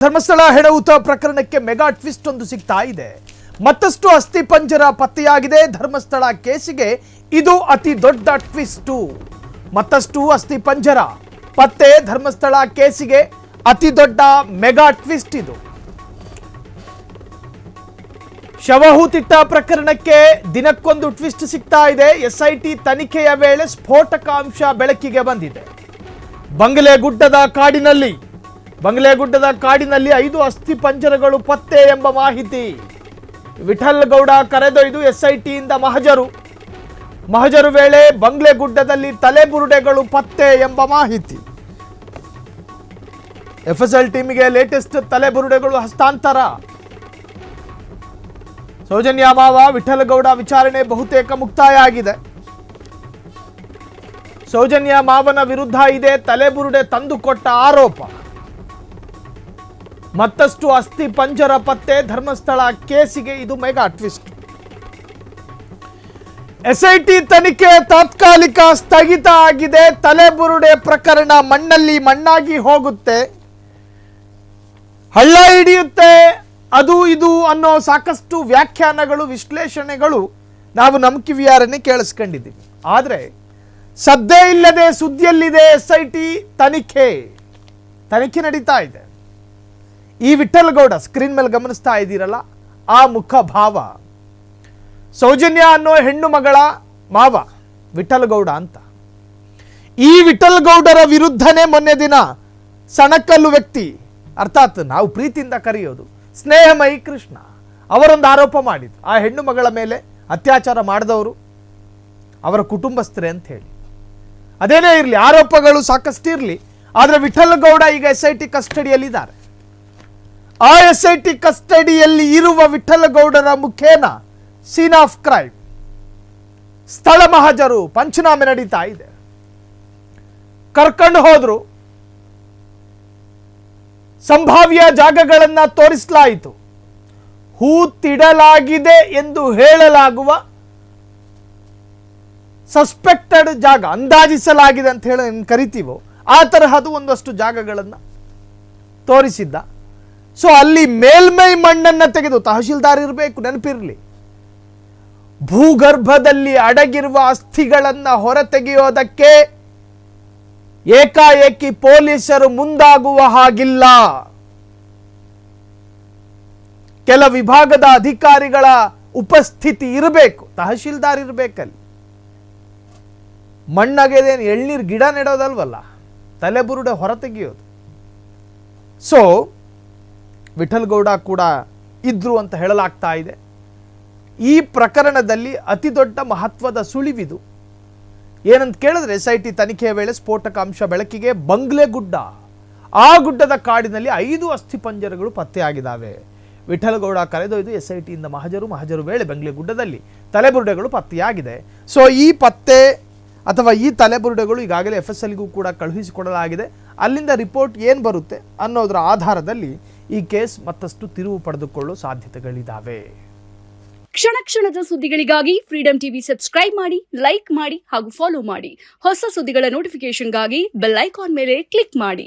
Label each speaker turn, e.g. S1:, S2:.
S1: ಧರ್ಮಸ್ಥಳ ಹೆಣವುತ ಪ್ರಕರಣಕ್ಕೆ mega twist ಒಂದು ಸಿಗ್ತಾ ಇದೆ. ಮತ್ತಷ್ಟು ಅಸ್ಥಿ ಪಂಜರ ಪತ್ತೆಯಾಗಿದೆ. ಧರ್ಮಸ್ಥಳ ಕೇಸಿಗೆ ಇದು ಅತಿ ದೊಡ್ಡ ಟ್ವಿಸ್ಟ್. ಮತ್ತಷ್ಟು ಅಸ್ಥಿ ಪಂಜರ ಪತ್ತೆ ಧರ್ಮಸ್ಥಳ ಕೇಸಿಗೆ ಅತಿ ದೊಡ್ಡ ಮೆಗಾ ಟ್ವಿಸ್ಟ್ ಇದು. ಶವಹೂತಿಟ್ಟ ಪ್ರಕರಣಕ್ಕೆ ದಿನಕ್ಕೊಂದು ಟ್ವಿಸ್ಟ್ ಸಿಗ್ತಾ ಇದೆ. ಎಸ್ಐಟಿ ತನಿಖೆಯ ವೇಳೆ ಸ್ಫೋಟಕ ಅಂಶ ಬೆಳಕಿಗೆ ಬಂದಿದೆ. ಬಂಗಲೆಗುಡ್ಡದ ಕಾಡಿನಲ್ಲಿ 5 ಅಸ್ಥಿ ಪಂಜರಗಳು ಪತ್ತೆ ಎಂಬ ಮಾಹಿತಿ. ವಿಠಲ್ ಗೌಡ ಕರೆದೊಯ್ದು ಎಸ್ಐಟಿಯಿಂದ ಮಹಜರು ವೇಳೆ ಬಂಗ್ಲೆಗುಡ್ಡದಲ್ಲಿ ತಲೆಬುರುಡೆಗಳು ಪತ್ತೆ ಎಂಬ ಮಾಹಿತಿ. ಎಫ್ಎಸ್ಎಲ್ ಟೀಮಿಗೆ ಲೇಟೆಸ್ಟ್ ತಲೆಬುರುಡೆಗಳು ಹಸ್ತಾಂತರ. ಸೌಜನ್ಯ ಮಾವ ವಿಠಲ್ ಗೌಡ ವಿಚಾರಣೆ ಬಹುತೇಕ ಮುಕ್ತಾಯ ಆಗಿದೆ. ಸೌಜನ್ಯ ಮಾವನ ವಿರುದ್ಧ ಇದೆ ತಲೆಬುರುಡೆ ತಂದುಕೊಟ್ಟ ಆರೋಪ. ಮತ್ತಷ್ಟು ಅಸ್ಥಿ ಪಂಜರ ಪತ್ತೆ ಧರ್ಮಸ್ಥಳ ಕೇಸಿಗೆ ಇದು ಮೆಗಾ ಟ್ವಿಸ್ಟ್. ಎಸ್ಐಟಿ ತನಿಖೆ ತಾತ್ಕಾಲಿಕ ಸ್ಥಗಿತ ಆಗಿದೆ. ತಲೆಬುರುಡೆ ಪ್ರಕರಣ ಮಣ್ಣಲ್ಲಿ ಮಣ್ಣಾಗಿ ಹೋಗುತ್ತೆ, ಹಳ್ಳ ಹಿಡಿಯುತ್ತೆ, ಅದು ಇದು ಅನ್ನೋ ಸಾಕಷ್ಟು ವ್ಯಾಖ್ಯಾನಗಳು, ವಿಶ್ಲೇಷಣೆಗಳು ನಾವು ನಮ್ಮ ಕಿವಿಯಾರನ್ನೇ ಕೇಳಿಸ್ಕೊಂಡಿದ್ದೀವಿ. ಆದರೆ ಸದ್ದೇ ಇಲ್ಲದೆ ಸುದ್ದಿಯಲ್ಲಿದೆ ಎಸ್ಐಟಿ ತನಿಖೆ ನಡೀತಾ ಇದೆ. ಈ ವಿಠಲ್ ಗೌಡ ಸ್ಕ್ರೀನ್ ಮೇಲೆ ಗಮನಿಸ್ತಾ ಇದ್ದೀರಲ್ಲ, ಆ ಮುಖ ಭಾವ ಸೌಜನ್ಯ ಅನ್ನೋ ಹೆಣ್ಣು ಮಗಳ ಮಾವ ವಿಠಲ್ ಗೌಡ ಅಂತ. ಈ ವಿಠಲ್ ಗೌಡರ ವಿರುದ್ಧನೇ ಮೊನ್ನೆ ದಿನ ಸಣಕಲ್ಲು ವ್ಯಕ್ತಿ, ಅರ್ಥಾತ್ ನಾವು ಪ್ರೀತಿಯಿಂದ ಕರೆಯೋದು ಸ್ನೇಹಮಯಿ ಕೃಷ್ಣ, ಅವರೊಂದು ಆರೋಪ ಮಾಡಿದ್ರು. ಆ ಹೆಣ್ಣು ಮಗಳ ಮೇಲೆ ಅತ್ಯಾಚಾರ ಮಾಡಿದವರು ಅವರ ಕುಟುಂಬಸ್ಥರೇ ಅಂತ ಹೇಳಿ. ಅದೇನೇ ಇರಲಿ, ಆರೋಪಗಳು ಸಾಕಷ್ಟು ಇರಲಿ, ಆದರೆ ವಿಠಲ್ ಗೌಡ ಈಗ ಎಸ್ಐಟಿ ಕಸ್ಟಡಿಯಲ್ಲಿದ್ದಾರೆ. ಆ ಎಸ್ಐಟಿ ಕಸ್ಟಡಿಯಲ್ಲಿ ಇರುವ ವಿಠಲ್ ಗೌಡರ ಮುಖೇನ ಸೀನ್ ಆಫ್ ಕ್ರೈಮ್, ಸ್ಥಳ ಮಹಜರು, ಪಂಚನಾಮೆ ನಡೀತಾ ಇದೆ. ಕರ್ಕೊಂಡು ಹೋದ್ರು, ಸಂಭಾವ್ಯ ಜಾಗಗಳನ್ನ ತೋರಿಸಲಾಯಿತು. ಹೂತಿಡಲಾಗಿದೆ ಎಂದು ಹೇಳಲಾಗುವ ಸಸ್ಪೆಕ್ಟೆಡ್ ಜಾಗ, ಅಂದಾಜಿಸಲಾಗಿದೆ ಅಂತ ಹೇಳಿ ಕರಿತೀವೋ ಆ ತರಹದ ಒಂದಷ್ಟು ಜಾಗಗಳನ್ನು ತೋರಿಸಿದ್ದ. ಸೊ ಅಲ್ಲಿ ಮೇಲ್ಮೈ ಮಣ್ಣನ್ನು ತೆಗೆದು, ತಹಶೀಲ್ದಾರ್ ಇರಬೇಕು ನೆನಪಿರಲಿ, ಭೂಗರ್ಭದಲ್ಲಿ ಅಡಗಿರುವ ಅಸ್ಥಿಗಳನ್ನು ಹೊರತೆಗೆಯೋದಕ್ಕೆ ಏಕಾಏಕಿ ಪೊಲೀಸರು ಮುಂದಾಗುವ ಹಾಗಿಲ್ಲ. ಕೆಲ ವಿಭಾಗದ ಅಧಿಕಾರಿಗಳ ಉಪಸ್ಥಿತಿ ಇರಬೇಕು, ತಹಶೀಲ್ದಾರ್ ಇರಬೇಕಲ್ಲಿ. ಮಣ್ಣಗೆದೇನು ಎಳ್ನೀರು ಗಿಡ ನೆಡೋದಲ್ವಲ್ಲ, ತಲೆಬುರುಡೆ ಹೊರತೆಗೆಯೋದು. ಸೊ ವಿಠಲ್ ಗೌಡ ಕೂಡ ಇದ್ರು ಅಂತ ಹೇಳಲಾಗ್ತಾ ಇದೆ. ಈ ಪ್ರಕರಣದಲ್ಲಿ ಅತಿ ದೊಡ್ಡ ಮಹತ್ವದ ಸುಳಿವಿದು. ಏನಂತ ಕೇಳಿದ್ರೆ, ಎಸ್ಐಟಿ ತನಿಖೆಯ ವೇಳೆ ಸ್ಫೋಟಕ ಅಂಶ ಬೆಳಕಿಗೆ. ಬಂಗ್ಲೆಗುಡ್ಡ, ಆ ಗುಡ್ಡದ ಕಾಡಿನಲ್ಲಿ 5 ಅಸ್ಥಿ ಪಂಜರಗಳು ಪತ್ತೆಯಾಗಿದ್ದಾವೆ. ವಿಠಲ್ ಗೌಡ ಕರೆದೊಯ್ದು ಎಸ್ಐಟಿಯಿಂದ ಮಹಜರು ವೇಳೆ ಬಂಗ್ಲೆಗುಡ್ಡದಲ್ಲಿ ತಲೆಬುರುಡೆಗಳು ಪತ್ತೆಯಾಗಿದೆ. ಸೊ ಈ ಪತ್ತೆ ಅಥವಾ ಈ ತಲೆಬುರುಡೆಗಳು ಈಗಾಗಲೇ ಎಫ್ಎಸ್ಎಲ್ಗೂ ಕೂಡ ಕಳುಹಿಸಿಕೊಡಲಾಗಿದೆ. ಅಲ್ಲಿಂದ ರಿಪೋರ್ಟ್ ಏನು ಬರುತ್ತೆ ಅನ್ನೋದರ ಆಧಾರದಲ್ಲಿ ಈ ಕೇಸ್ ಮತ್ತಷ್ಟು ತಿರುವು ಪಡೆದುಕೊಳ್ಳೋ ಸಾಧ್ಯತೆಗಳಿದ್ದಾವೆ.
S2: ಕ್ಷಣ ಕ್ಷಣದ ಸುದ್ದಿಗಳಿಗಾಗಿ ಫ್ರೀಡಂ ಟಿವಿ ಸಬ್ಸ್ಕ್ರೈಬ್ ಮಾಡಿ, ಲೈಕ್ ಮಾಡಿ ಹಾಗೂ ಫಾಲೋ ಮಾಡಿ. ಹೊಸ ಸುದ್ದಿಗಳ ನೋಟಿಫಿಕೇಶನ್ಗಾಗಿ ಬೆಲ್ ಐಕಾನ್ ಮೇಲೆ ಕ್ಲಿಕ್ ಮಾಡಿ.